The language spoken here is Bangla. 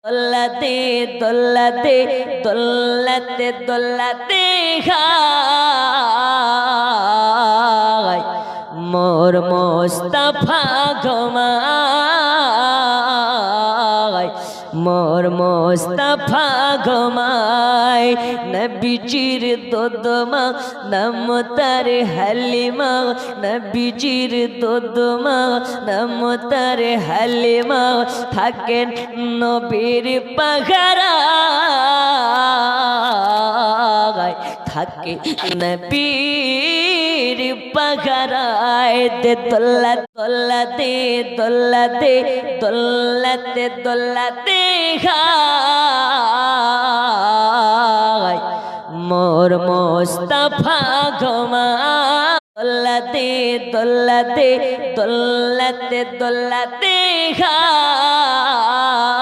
দোলতে দোলতে দোলতে দোলতে খায় মোর মোস্তফা ঘুমায় মোর মোস্তফা ঘুমায় নবীজির দোদমা নাম তার হালিমা নবীজির দোদমা নাম তার হালিমা থাকেন নবীর পাগারায় থাকে নবীর পাগারায় দে দোল্লা দোল্লা দে দোল্লা দে দোল্লাতে দোল্লাতে খায় মোর মোস্তফা ঘুমায় দোল্লাতে দোল্লাতে দোল্লাতে দোল্লাতে খায়